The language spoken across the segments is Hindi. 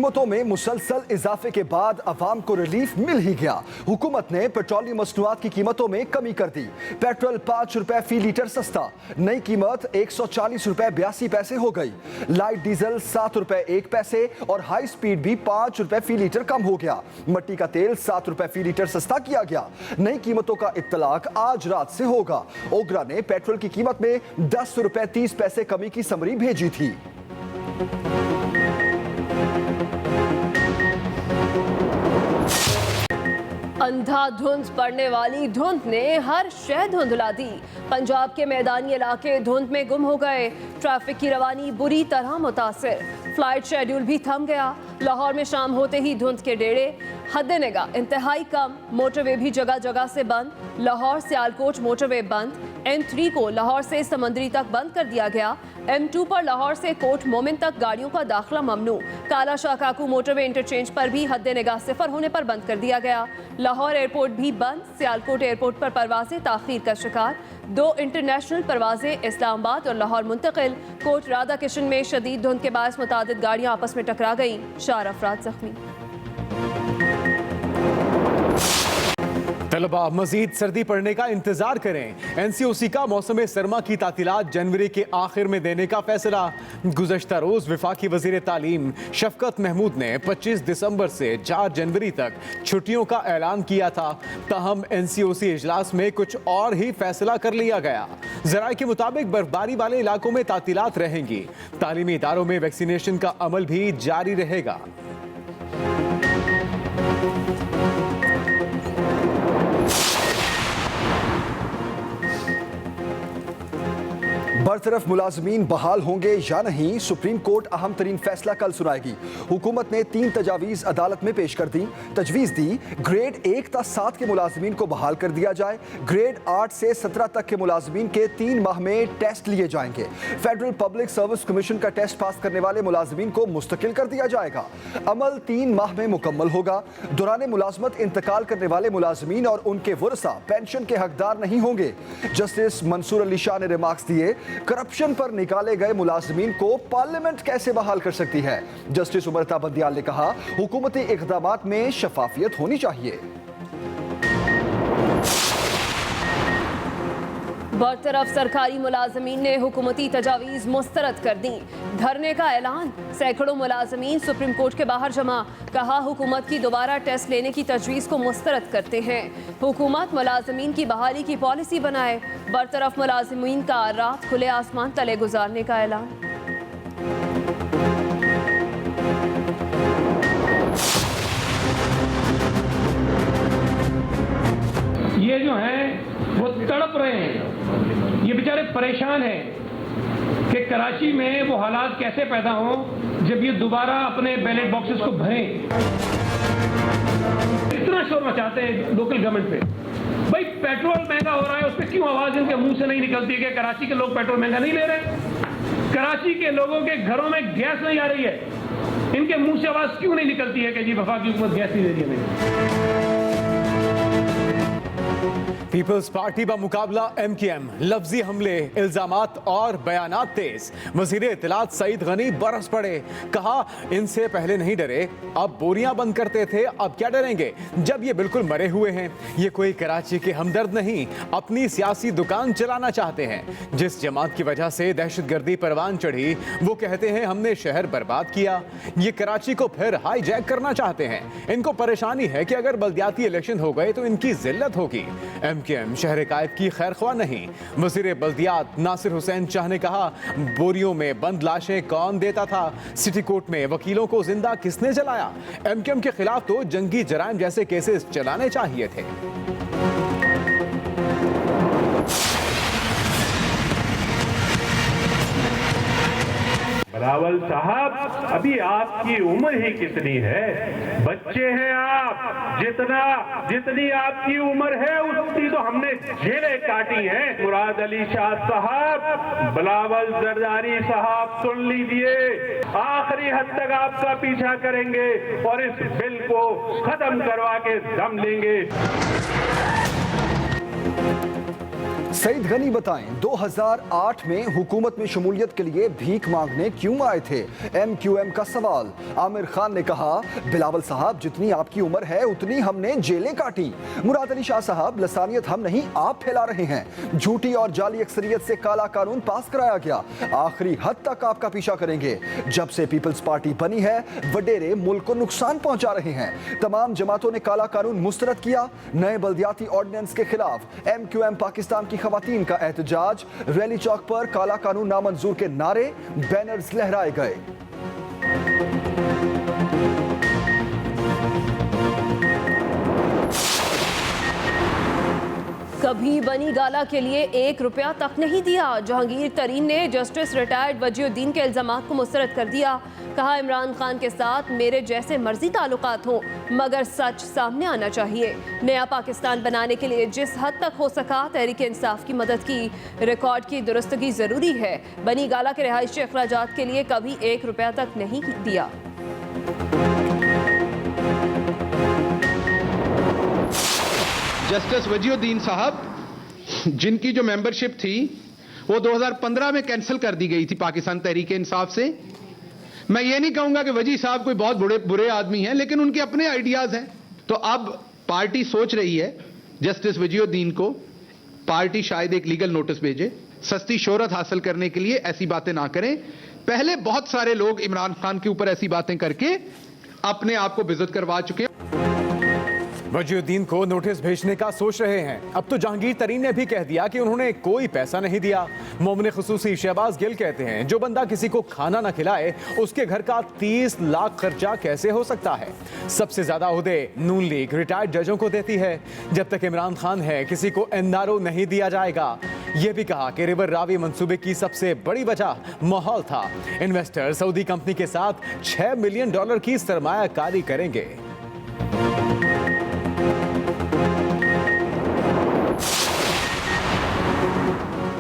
कीमतों में मुसलसल इजाफे के बाद अवाम को रिलीफ मिल ही गया। हुकूमत ने पेट्रोलियम मसनूआत की कीमतों में कमी कर दी। पेट्रोल 5 रुपए फी लीटर सस्ता, नई कीमत 140 रुपए 82 पैसे हो गई। लाइट डीजल 7 रुपए 1 पैसे और हाई स्पीड भी 5 रुपए फी लीटर कम हो गया। मट्टी का तेल 7 रुपए फी लीटर सस्ता किया गया। नई कीमतों का इत्तलाक आज रात से होगा। ओगरा ने पेट्रोल की कीमत में 10 रुपए 30 पैसे कमी की समरी भेजी थी। अंधाधुंध पड़ने वाली धुंध ने हर शय धुंधला दी। पंजाब के मैदानी इलाके धुंध में गुम हो गए। ट्रैफिक की रवानी बुरी तरह मुतासिर। फ्लाइट शेड्यूल भी थम गया। लाहौर में शाम होते ही धुंध के डेरे हद निगाह इंतहाई कम। मोटरवे भी जगह जगह से बंद। लाहौर सियालकोट मोटरवे बंद। M3 को लाहौर से समंदरी तक बंद कर दिया गया। M2 पर लाहौर से कोट मोमिन तक गाड़ियों का दाखिला ममनू। काला शाह काकू मोटरवे इंटरचेंज पर भी हद निगाह सिफर होने पर बंद कर दिया गया। लाहौर एयरपोर्ट भी बंद। सियालकोट एयरपोर्ट पर परवाजें ताखीर का शिकार। 2 इंटरनेशनल परवाजें इस्लामाबाद और लाहौर मुंतकिल। कोट राधा किशन में शदीद धुंध के बायस मुतादिद गाड़ियां आपस में टकरा गईं। 4 अफराद जख्मी। तलबा मजीद सर्दी पड़ने का इंतजार करें। NCOC का मौसम सरमा की तातीलात जनवरी के आखिर में देने का फैसला। गुज़श्ता रोज वफाकी वजीर तालीम शफकत महमूद ने 25 दिसंबर से 4 जनवरी तक छुट्टियों का ऐलान किया था। ताहम NCOC इजलास में कुछ और ही फैसला कर लिया गया। ज़राए के मुताबिक बर्फबारी वाले इलाकों में तातीलात रहेंगी। तालीमी इदारों में वैक्सीनेशन का अमल भी जारी रहेगा। बरतरफ मुलाजमीन बहाल होंगे या नहीं, सुप्रीम कोर्ट अहम तरीन फैसला कल सुनाएगी। हुकूमत ने 3 तजावीज़ अदालत में पेश कर दी। तजवीज़ दी ग्रेड 1 ta 7 के मुलाजमीन को बहाल कर दिया जाए। ग्रेड 8 से 17 तक के मुलाजमीन के 3 माह में टेस्ट लिए जाएंगे। फेडरल पब्लिक सर्विस कमीशन का टेस्ट पास करने वाले मुलाजमीन को मुस्तकिल कर दिया जाएगा। अमल 3 माह में मुकम्मल होगा। दौरान मुलाजमत इंतकाल करने वाले मुलाजमीन और उनके वरसा पेंशन के हकदार नहीं होंगे। जस्टिस मंसूर अली शाह ने रिमार्क्स दिए, करप्शन पर निकाले गए मुलाजमीन को पार्लियामेंट कैसे बहाल कर सकती है। जस्टिस उमरता बंदियाल ने कहा, हुकूमती इक़दामात में शफाफियत होनी चाहिए। बरतरफ सरकारी मुलाजमीन ने हुकूमती तजावीज़ मुस्तरद कर दी। धरने का ऐलान। सैकड़ों मुलाजमीन सुप्रीम कोर्ट के बाहर जमा। कहा, हुकूमत की दोबारा टेस्ट लेने की तजवीज़ को मुस्तरद करते हैं। हुकूमत मुलाजमीन की बहाली की पॉलिसी बनाए। बरतरफ मुलाजमीन का रात खुले आसमान तले गुजारने का ऐलान। ये जो है वो तड़प रहे हैं, ये बेचारे परेशान हैं कि कराची में वो हालात कैसे पैदा हों जब ये दोबारा अपने बैलेट बॉक्सेस को भरें। इतना शोर मचाते हैं लोकल गवर्नमेंट पे। भाई पेट्रोल महंगा हो रहा है, उस पर क्यों आवाज इनके मुंह से नहीं निकलती कि कराची के लोग पेट्रोल महंगा नहीं ले रहे। कराची के लोगों के घरों में गैस नहीं आ रही है, इनके मुंह से आवाज क्यों नहीं निकलती है कि जी वफाकी हुकूमत गैस नहीं दे रही है। पीपल्स पार्टी का मुकाबला MKM। लफ्जी हमले, इल्जामात और बयानात तेज। वजीर इत्तलात सईद गनी बरस पड़े। कहा, इनसे पहले नहीं डरे, अब बोरियां बंद करते थे, अब क्या डरेंगे जब ये बिल्कुल मरे हुए हैं। ये कोई कराची के हमदर्द नहीं, अपनी सियासी दुकान चलाना चाहते हैं। जिस जमात की वजह से दहशतगर्दी परवान चढ़ी, वो कहते हैं हमने शहर बर्बाद किया। ये कराची को फिर हाईजैक करना चाहते हैं। इनको परेशानी है कि अगर बल्दियाती इलेक्शन हो गए तो इनकी जिल्लत होगी। MKM शहर कायद की खैरख्वाह नहीं। वज़ीर बल्दियात नासिर हुसैन शाह ने कहा, बोरियों में बंद लाशें कौन देता था। सिटी कोर्ट में वकीलों को जिंदा किसने जलाया। MKM के खिलाफ तो जंगी जराइम जैसे केसेस चलाने चाहिए थे। बिलावल साहब, अभी आपकी उम्र ही कितनी है? बच्चे हैं आप। जितनी आपकी उम्र है उतनी तो हमने जेलें काटी हैं। मुराद अली शाह साहब, बिलावल जरदारी साहब, सुन लीजिए, आखिरी हद तक आपका पीछा करेंगे और इस बिल को खत्म करवा के दम लेंगे। सईद गनी बताएं 2008 में हुकूमत में शमूलियत के लिए भीख मांगने क्यों आए थे? MQM का सवाल। आमिर खान ने कहा, बिलावल साहब जितनी आपकी उम्र है उतनी हमने जेलें काटी। मुराद अली शाह साहब, लसानियत हम नहीं आप फैला रहे हैं। झूठी और जाली अक्सरियत से काला कानून पास कराया गया, आखिरी हद तक आपका पीछा करेंगे। जब से पीपल्स पार्टी बनी है वडेरे मुल्क को नुकसान पहुंचा रहे हैं। तमाम जमातों ने काला कानून मुस्तरद किया। नए बल्दियाती ऑर्डिनेंस के खिलाफ MQM पाकिस्तान की खवातीन का एहतजाज। रैली चौक पर काला कानून नामंजूर के नारे, बैनर्स लहराए गए। कभी बनी गाला के लिए 1 रुपया तक नहीं दिया। जहांगीर तरीन ने जस्टिस रिटायर्ड वजीउद्दीन के इल्जामात को मुस्तरद कर दिया। कहा, इमरान खान के साथ मेरे जैसे मर्जी ताल्लुकात हों मगर सच सामने आना चाहिए। नया पाकिस्तान बनाने के लिए जिस हद तक हो सका तहरीक इंसाफ की मदद की। रिकॉर्ड की दुरुस्तगी जरूरी है। बनी गाला के रिहायशी अखराजात के लिए कभी 1 रुपया तक नहीं दिया। जस्टिस वजीउद्दीन साहब जिनकी जो मेंबरशिप थी वो 2015 में कैंसिल कर दी गई थी पाकिस्तान तहरीक इंसाफ से। मैं ये नहीं कहूंगा कि वजी साहब कोई बहुत बुरे आदमी हैं, लेकिन उनके अपने आइडियाज हैं। तो अब पार्टी सोच रही है जस्टिस वजीउद्दीन को पार्टी शायद एक लीगल नोटिस भेजे। सस्ती शोहरत हासिल करने के लिए ऐसी बातें ना करें। पहले बहुत सारे लोग इमरान खान के ऊपर ऐसी बातें करके अपने आप को बेइज्जत करवा चुके हैं। वजीउद्दीन को नोटिस भेजने का सोच रहे हैं। अब तो जहांगीर तरीन ने भी कह दिया कि उन्होंने कोई पैसा नहीं दिया। मोमिन खुसूसी शहबाज गिल कहते हैं, जो बंदा किसी को खाना ना खिलाए उसके घर का 30 लाख खर्चा कैसे हो सकता है? सबसे ज्यादा ओहदे नून लीग रिटायर्ड जजों को देती है। जब तक इमरान खान है किसी को NRO नहीं दिया जाएगा। यह भी कहा कि रिवर रावी मंसूबे की सबसे बड़ी वजह माहौल था। इन्वेस्टर सऊदी कंपनी के साथ $6 मिलियन की सरमायाकारी करेंगे।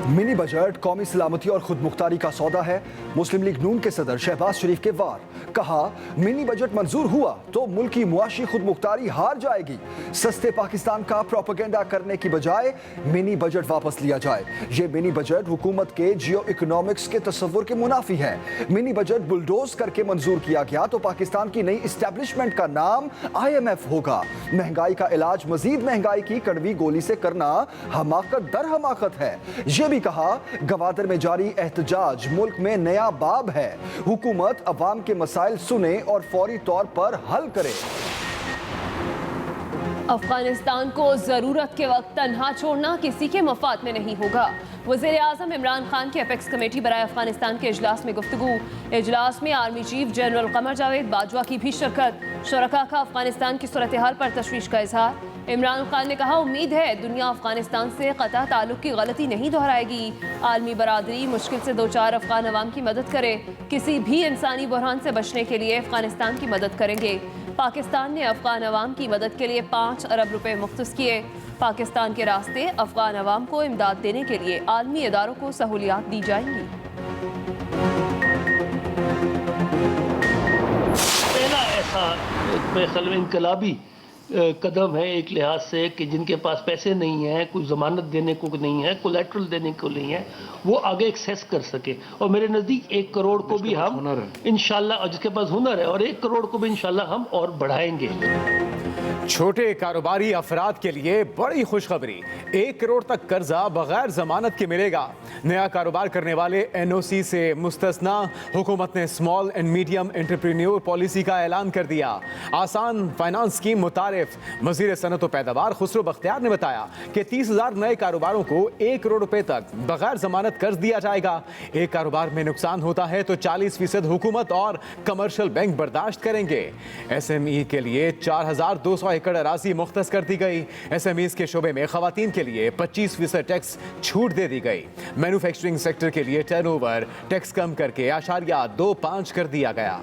मिनी बजट कौमी सलामती और खुद मुख्तारी का सौदा है। मुस्लिम लीग नून के सदर शहबाज शरीफ के वार। कहा, मिनी बजट मंजूर हुआ तो मुल्क की मुआशी खुद मुख्तारी हार जाएगी। सस्ते पाकिस्तान का प्रोपेगेंडा करने की बजाय मिनी बजट वापस लिया जाए। ये मिनी बजट हुकूमत के जियो इकोनॉमिक्स के तस्वुर के मुनाफी है। मिनी बजट बुलडोज करके मंजूर किया गया तो पाकिस्तान की नई इस्टेब्लिशमेंट का नाम IMF होगा। महंगाई का इलाज मजीद महंगाई की कड़वी गोली से करना हमाकत दर हमाकत है। यह भी कहा, गवादर में जारी एहतजाज मुल्क में नया बाब है। हुकूमत अवाम के मसाइल सुने और फौरी तौर पर हल करे। अफगानिस्तान को जरूरत के वक्त तन्हा छोड़ना किसी के मफाद में नहीं होगा। वज़ीर आज़म इमरान खान की अपेक्स कमेटी बराए अफगानिस्तान के इजलास में गुफ्तगू। इजलास में army chief general Qamar Javed Bajwa की भी शिरकत। शुरका का अफगानिस्तान की सूरत हाल पर तशवीश का इजहार। इमरान खान ने कहा, उम्मीद है दुनिया अफगानिस्तान से कतई ताल्लुक की गलती नहीं दोहराएगी। आलमी बरादरी मुश्किल से 2-4 अफगान अवाम की मदद करे। किसी भी इंसानी बहरान से बचने के लिए अफगानिस्तान की मदद करेंगे। पाकिस्तान ने अफगान अवाम की मदद के लिए 5 अरब रुपए मुख्तस किए। पाकिस्तान के रास्ते अफगान अवाम को इमदाद देने के लिए आलमी इदारों को सहूलियात दी जाएंगी। पहला ऐसा ख्याल में इनकलाबी कदम है एक लिहाज से कि जिनके पास पैसे नहीं है, कोई जमानत देने को नहीं है, कोलैटरल देने को नहीं है, वो आगे एक्सेस कर सके। और मेरे नज़दीक 1 करोड़ को भी हम इंशाल्लाह, और जिसके पास हुनर है, और 1 करोड़ को भी इंशाल्लाह हम और बढ़ाएंगे। छोटे कारोबारी अफराद के लिए बड़ी खुशखबरी, 1 करोड़ तक कर्जा बगैर जमानत के मिलेगा। नया कारोबार करने वाले NOC से मुस्तस्ना। हुकूमत ने small and medium entrepreneur policy का ऐलान कर दिया। आसान फाइनेंस स्कीम मुतारिफ। वज़ीर सनत व पैदावार खुसरो बख्तियार ने बताया कि 30,000 नए कारोबारों को 1 करोड़ रुपए तक बगैर जमानत कर्ज दिया जाएगा। एक कारोबार में नुकसान होता है तो 40% हुकूमत और कमर्शियल बैंक बर्दाश्त करेंगे। SME के लिए 4,200 एकड़ अराजी मुख्तस कर दी गई। SMEs के शोबे में खवातीन के लिए 25% टैक्स छूट दे दी गई। मैन्युफैक्चरिंग सेक्टर के लिए टर्नओवर टैक्स कम करके 0.25 कर दिया गया।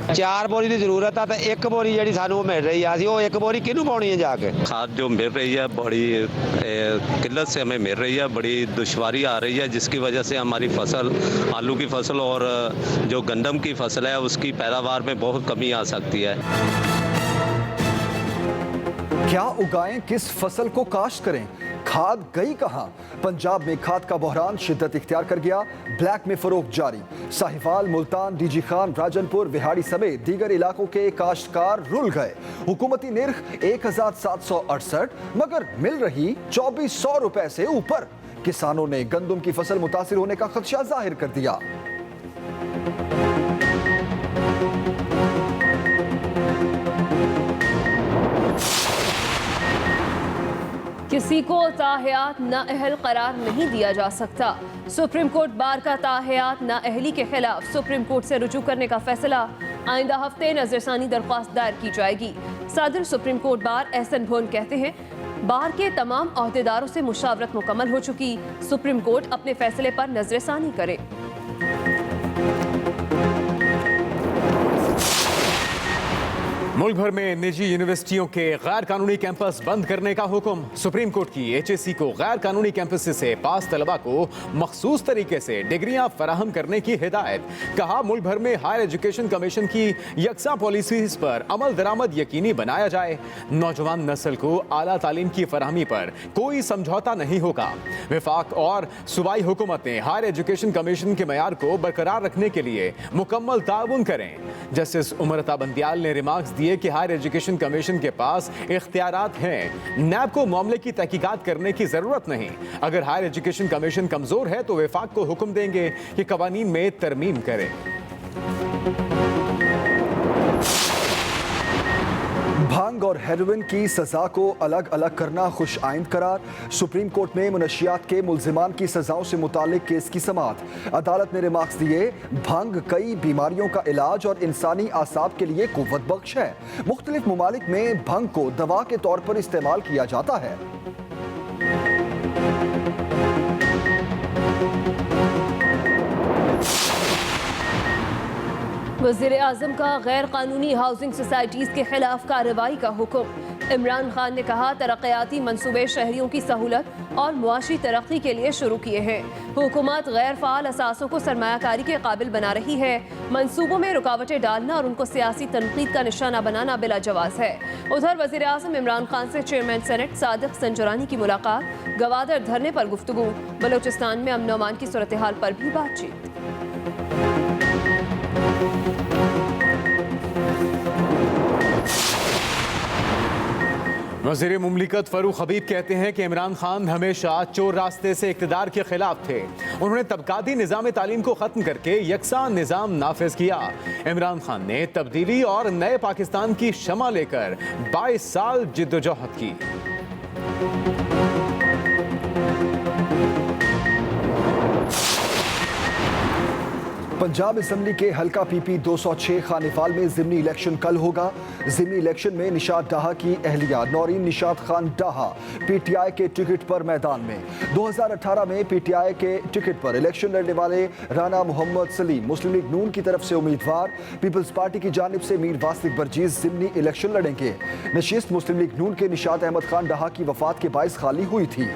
4 बोरी की जरूरत है तो 1 बोरी जी सानू मिल रही है, वो 1 बोरी किनू पानी है जाके। खाद जो मिल रही है बड़ी किल्लत से हमें मिल रही है, बड़ी दुश्वारी आ रही है, जिसकी वजह से हमारी फसल, आलू की फसल और जो गंदम की फसल है उसकी पैदावार में बहुत कमी आ सकती है। क्या उगाएं, किस फसल को काश्त करें, खाद गई कहां? पंजाब में खाद का बहरान शिद्दत इख्तियार कर गया, ब्लैक में फरोख्त जारी। साहिवाल, मुल्तान, डीजी खान, राजनपुर, विहाड़ी समेत दीगर इलाकों के काश्तकार रुल गए। हुकूमती निर्ख 1768 मगर मिल रही 2400 रुपए से ऊपर। किसानों ने गंदम की फसल मुतासिर होने का खदशा जाहिर कर दिया। किसी को ताहयात नाअहल करार नहीं दिया जा सकता। सुप्रीम कोर्ट बार का ताहयात नाअहली के खिलाफ सुप्रीम कोर्ट से रुजू करने का फैसला। आइंदा हफ्ते नजरसानी दरख्वास्त दायर की जाएगी। सदर सुप्रीम कोर्ट बार एहसन भोन कहते हैं, बार के तमाम अहदेदारों से मुशावरत मुकम्मल हो चुकी, सुप्रीम कोर्ट अपने फैसले पर नजरसानी करे। मुल्क भर में निजी यूनिवर्सिटियों के गैर कानूनी कैंपस बंद करने का हुक्म। सुप्रीम कोर्ट की एचएससी को गैर कानूनी कैंपस से पास तलबा को मखसूस तरीके से डिग्रियां फराहम करने की हिदायत। कहा, मुल्क भर में हायर एजुकेशन कमीशन की यकसा पॉलिसीज पर अमल दरामद यकीनी बनाया जाए। नौजवान नस्ल को आला तालीम की फराहमी पर कोई समझौता नहीं होगा। विफाक और सूबाई हुकूमतें हायर एजुकेशन कमीशन के मयार को बरकरार रखने के लिए मुकम्मल ताउन करें। जस्टिस उमरता बंदियाल ने रिमार्क्स दिए कि हायर एजुकेशन कमीशन के पास इख्तियारात हैं, नैब को मामले की तहकीकात करने की जरूरत नहीं। अगर हायर एजुकेशन कमीशन कमजोर है तो विफाक को हुक्म देंगे कि कवानीन में तरमीम करे। भांग और हेरोइन की सजा को अलग अलग करना खुश आइंद करार। सुप्रीम कोर्ट में मुनशियात के मुल्जिमान की सजाओं से मुतालिक केस की समाअत। अदालत ने रिमार्क्स दिए, भांग कई बीमारियों का इलाज और इंसानी आसाब के लिए कुव्वत बख्श है। मुख्तलिफ ममालिक में भांग को दवा के तौर पर इस्तेमाल किया जाता है। वज़ीर आज़म का गैर कानूनी हाउसिंग सोसाइटीज़ के खिलाफ कार्रवाई का हुक्म। इमरान खान ने कहा, तरक्याती मंसूबे शहरियों की सहूलत और मुआशी तरक्की के लिए शुरू किए हैं। हुकूमत गैर फ़ाल असासों को सरमायाकारी के काबिल बना रही है। मंसूबों में रुकावटें डालना और उनको सियासी तनकीद का निशाना बनाना बिला जवाज़ है। उधर वज़ीर आज़म इमरान खान से चेयरमैन सेनेट सादिक संजरानी की मुलाकात। गवादर धरने पर गुफ्तगू। बलोचिस्तान में अमन अमान की सूरत हाल पर भी बातचीत। वज़ीर मुमलिकत फरूख हबीब कहते हैं कि इमरान खान हमेशा चोर रास्ते से इक़्तिदार के खिलाफ थे। उन्होंने तबकाती निज़ाम तालीम को ख़त्म करके यकसा निज़ाम नाफिज किया। इमरान खान ने तब्दीली और नए पाकिस्तान की शमा लेकर 22 साल जिद्दोजहद की। पंजाब असम्बली के हल्का पीपी 206 खानिफाल में ज़िमनी इलेक्शन कल होगा। ज़िमनी इलेक्शन में निशात डाहा की अहलिया नौरीन निशात खान डाहा पीटीआई के टिकट पर मैदान में। 2018 में पीटीआई के टिकट पर इलेक्शन लड़ने वाले राना मोहम्मद सलीम मुस्लिम लीग नून की तरफ से उम्मीदवार। पीपल्स पार्टी की जानिब से मीर वासिक बरजीज ज़िमनी इलेक्शन लड़ेंगे। नशिस्त मुस्लिम लीग नून के निशात अहमद खान डाहा की वफात के बाइस खाली हुई थी।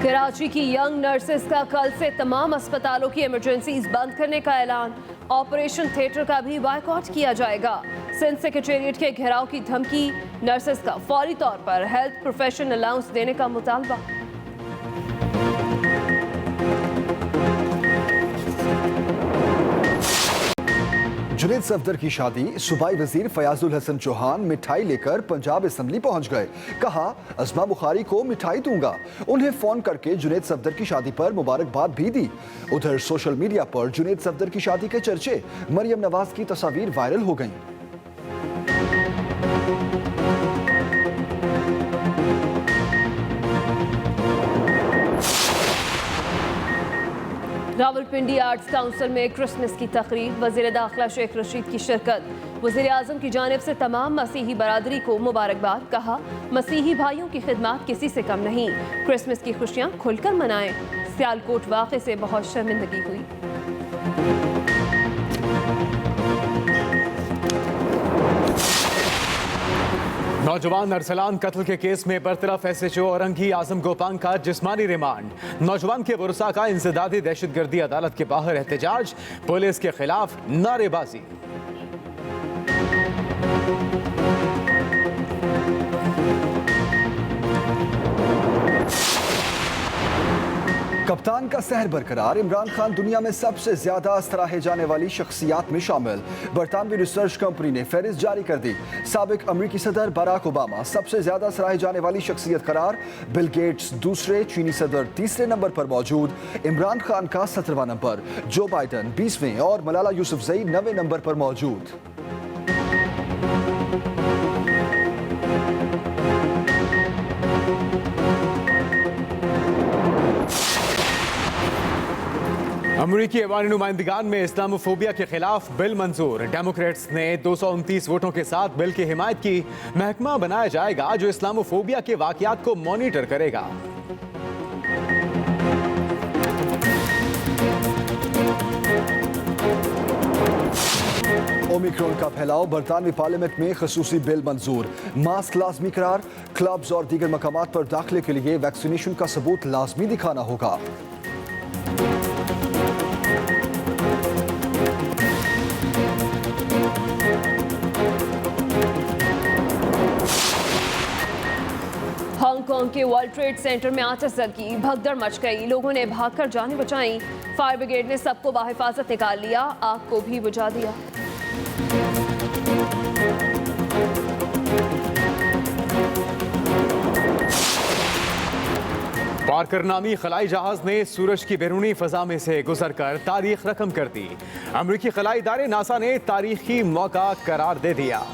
कराची की यंग नर्सेस का कल से तमाम अस्पतालों की इमरजेंसीज बंद करने का ऐलान। ऑपरेशन थिएटर का भी बायकॉट किया जाएगा। सिंध सेक्रेटेरिएट के घेराव की धमकी। नर्सेस का फौरी तौर पर हेल्थ प्रोफेशन अलाउंस देने का मुतालबा। जुनैद सफदर की शादी। सूबाई वजीर फयाजुल हसन चौहान मिठाई लेकर पंजाब असम्बली पहुंच गए। कहा, अज़मा बुखारी को मिठाई दूंगा। उन्हें फोन करके जुनैद सफदर की शादी पर मुबारकबाद भी दी। उधर सोशल मीडिया पर जुनैद सफदर की शादी के चर्चे। मरियम नवाज की तस्वीर वायरल हो गईं। रावलपिंडी आर्ट्स काउंसिल में क्रिसमस की तकरीब। वज़ीर दाखिला शेख रशीद की शिरकत। वज़ीर आज़म की जानिब से तमाम मसीही बरादरी को मुबारकबाद। कहा, मसीही भाइयों की खिदमत किसी से कम नहीं। क्रिसमस की खुशियाँ खुलकर मनाएं। सियालकोट वाक़े से बहुत शर्मिंदगी हुई। नौजवान अरसलान कत्ल के केस में बरतरफ SHO औरंगी आजम गोपांग का जिस्मानी रिमांड। नौजवान के वरुसा का इंसदादी दहशतगर्दी अदालत के बाहर एहतजाज, पुलिस के खिलाफ नारेबाजी। कप्तान का सहर बरकरार, इमरान खान दुनिया में सबसे ज्यादा सराहे जाने वाली शख्सियात में शामिल। बरतानवी रिसर्च कंपनी ने फहरिस्त जारी कर दी। साबिक अमरीकी सदर बराक ओबामा सबसे ज्यादा सराहे जाने वाली शख्सियत करार, बिल गेट्स दूसरे, चीनी सदर तीसरे नंबर पर मौजूद, इमरान खान का 17वां नंबर, जो बाइडन 20वें और मलाला यूसुफजई 9वें नंबर पर मौजूद। अमरीकी ऐवान नुमाइंदगान में इस्लामोफोबिया के खिलाफ बिल मंजूर। डेमोक्रेट्स ने 229 वोटों के साथ बिल की हिमायत की। महकमा बनाया जाएगा जो इस्लामोफोबिया के वाकयात को मॉनिटर करेगा। ओमिक्रॉन का फैलाव, बरतानवी पार्लियामेंट में खसूसी बिल मंजूर। मास्क लाजमी करार, क्लब्स और दीगर मकामात पर दाखिले के लिए वैक्सीनेशन का सबूत लाजमी दिखाना होगा। हांगकांग के वर्ल्ड ट्रेड सेंटर में आतिश लगी, भगदड़ मच गई, लोगों ने भागकर जानें बचाई। फायर ब्रिगेड ने सबको बाहिफाजत निकाल लिया, आग को भी बुझा दिया। पार्कर नामी खलाई जहाज ने सूरज की बैरूनी फजा में से गुजरकर तारीख रकम कर दी। अमरीकी खलाई इदारे नासा ने तारीखी मौका करार दे दिया।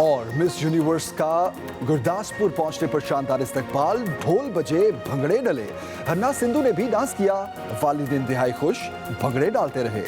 और मिस यूनिवर्स का गुरदासपुर पहुंचने पर शानदार इस्तकबाल, ढोल बजे, भंगड़े डले। हन्ना सिंधु ने भी डांस किया, वालिद इंतहाई खुश, भंगड़े डालते रहे।